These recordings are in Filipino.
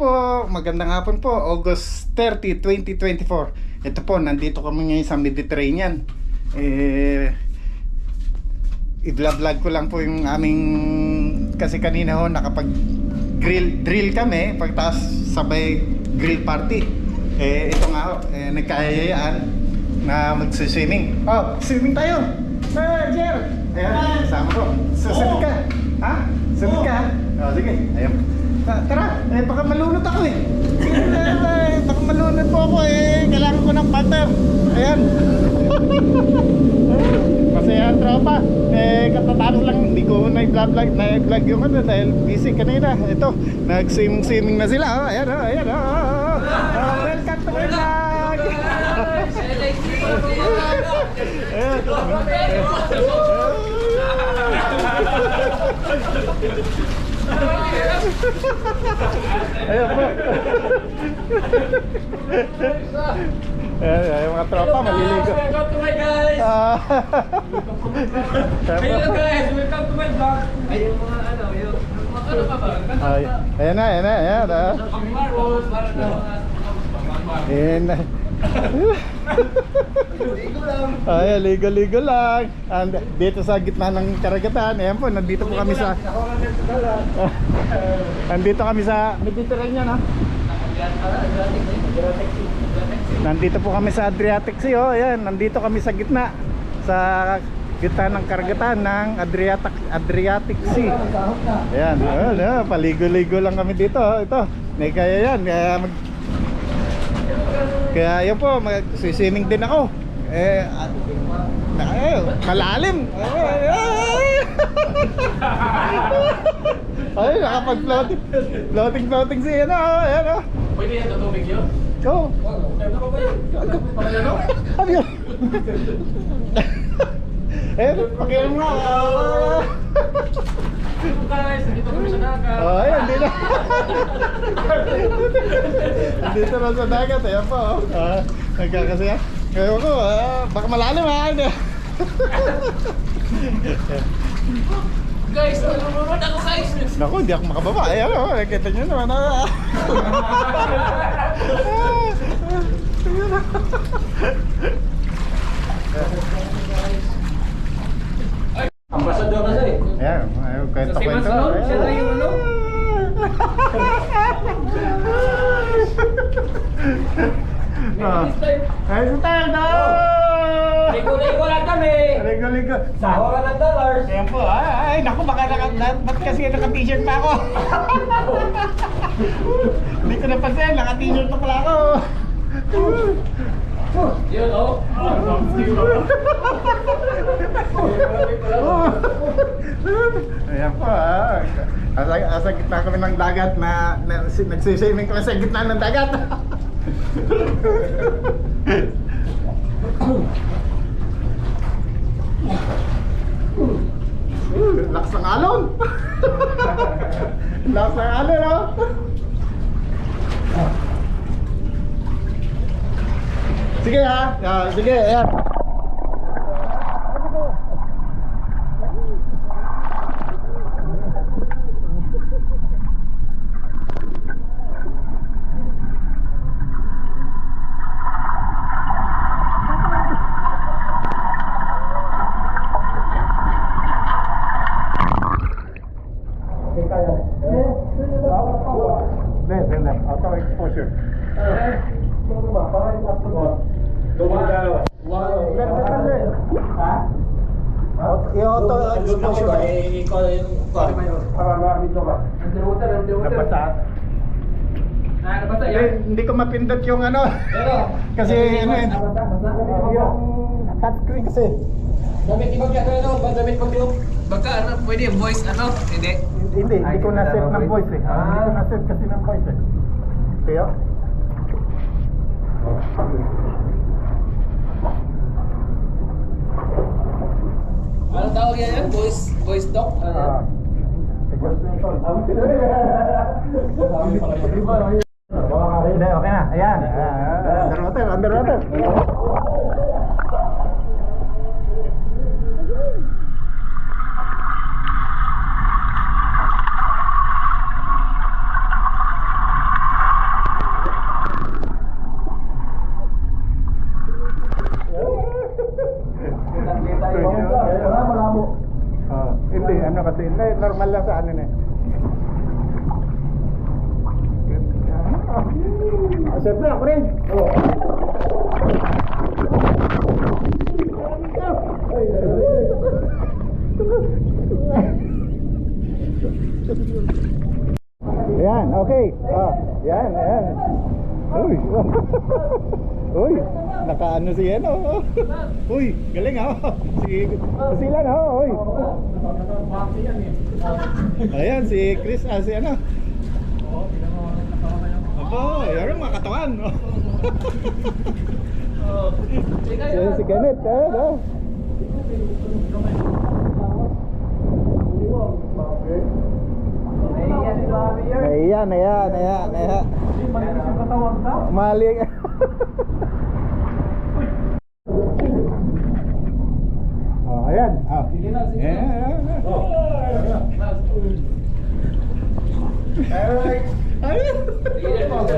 po, magandang hapon po. August 30, 2024. Ito po, nandito kami ngayon sa Mediterranean. I-vlog ko lang po yung aming, kasi kanina ho nakapag-drill kami, pagtaas sabay grill party. Ito nga ho, nagkayayaan na mag-swimming. Oh, swimming tayo! Jer! Ayan, sama ko. Susunod ka. Ha? Susunod ka ha? Oh, sige, ayan. Tara, baka malunod ako eh. Baka malunod po ako eh. Kailangan ko ng partner. Ayan. Masaya ang tropa. Katatapos lang, hindi ko na-vlog yung ano dahil busy kanina. Ito, nag-swimming na sila. Oh, ayan, oh, ayan, oh. Welcome to my vlog. Ayan po. Ayan, yung mga tropa maliligo. Welcome to my guys! Hello guys! Welcome to my vlog! Ay, yung mga ano, yung mga ano pa ba? Ayan na, ayan na, ayan na. Ayan na. Ligo lang! Ay, ligo-ligo lang. And dito sa gitna ng karagatan, ayan po, nandito po kami sa nandito kami sa Mediterranean ha. Nandito po kami sa Adriatic Sea, oh, ayan, nandito kami sa gitna ng karagatan ng Adriatic Sea. Ayan, paligo-ligo lang kami dito, oh, ito. May kaya yan, kaya yun po, mag-swimming din ako. Malalim. Ay, nakapag-floating siya na. Ayan o. Pwede yan sa tubig yun? Oo. Ano yun? Ayan, pakialam nga. Guys, nandito kami sa dagat. Ayan, dito. Dito na sa dagat. Ayan po. Nagkakasaya. Kaya ko, baka malalim ha. Guys, nalulunod ako guys! Naku, hindi ako makababa. Ayan o, nakita nyo naman. Ambasador na siya eh. Ayan, kwento-kwento. Siya na yung ano? Ay, sa tayo na! Ligo-ligo lang kami! Ligo-ligo. Sawa ka ng dollars! Ayan po, ay, naku, baka ba't kasi naka-t-shirt pa ako? Hindi ko napansin, naka-t-shirt pa pala ako. Yun oh! Ayan po asa gitna kami ng dagat na nagsiswimming kami sa gitna ng dagat. Lakas ng alon. Lakas ng alon, no? Sige ha, sige, ayan. Auto exposure. I-auto exposure. Nabasa yan? Hindi ko mapindot yung ano. Kasi ano yun. Yung touchscreen kasi. Damit ibang yan ano? Damit pag yung baka ano? Pwede yung voice ano? Hindi? Hindi ko na-set ng voice eh. Hindi ko na-set kasi ng voice eh. Kaya? Ano tawag yan? Voice doc? Hindi, okay na. Ayan. Underwater. normal lang sa ano na. Siyempre ako rin. Oo. Yan, okay. Yan, yan. Uy. Uy, nakaano si ano. Uy, galing ha. Sila na, uy. Ayan, si Chris, si ano. Aba, yan ang mga katawan. Yan si Kenneth, Ayan. Mali. Ayan. Sige na. Alright. Ayun.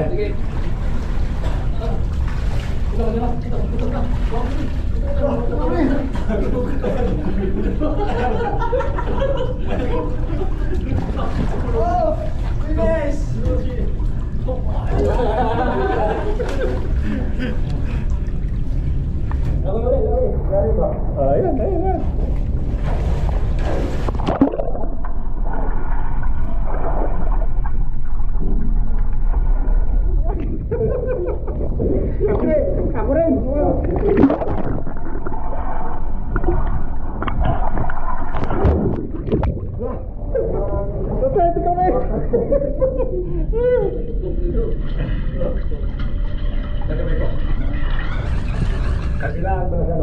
Sige. Oh, finish. Ayan. Ako rin. Ito kami. Kabilaan ba na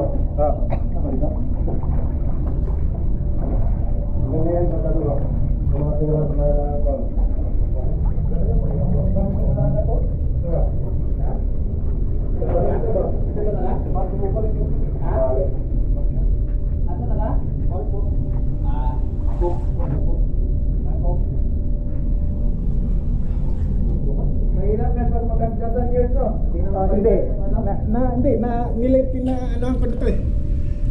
mahirap yan pag magkagdasan yun, no? Hindi, nilip na ano pa nito eh.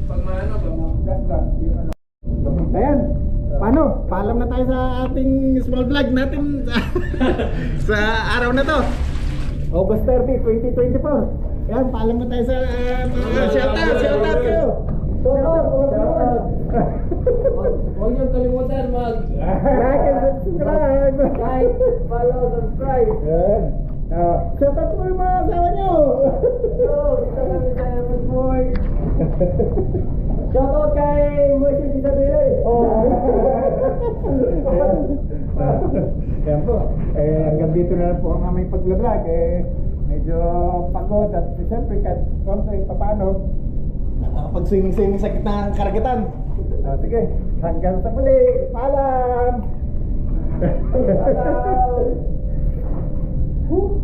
Pag maano ba, magkagdas yung ano. Ayan. Paano? Paalam na tayo sa ating small vlog natin sa araw na to. August 30, 2024. Ayan, paalam na tayo sa shout out kayo. Huwag niyong kalimutan Like and subscribe. like, follow, subscribe. Ayan. Shout out mo yung mga asawa nyo. Dito kami sa Evan Boy. Shoutout kay Moises Isabela. Ayan po. Hanggang dito na lang po ang aming pag-vlog. Medyo pagod at siyempre kahit konto yung papano nakakapag-swimming sa gitna ng karagatan. Sige, hanggang sa muli. Paalam! Paalam!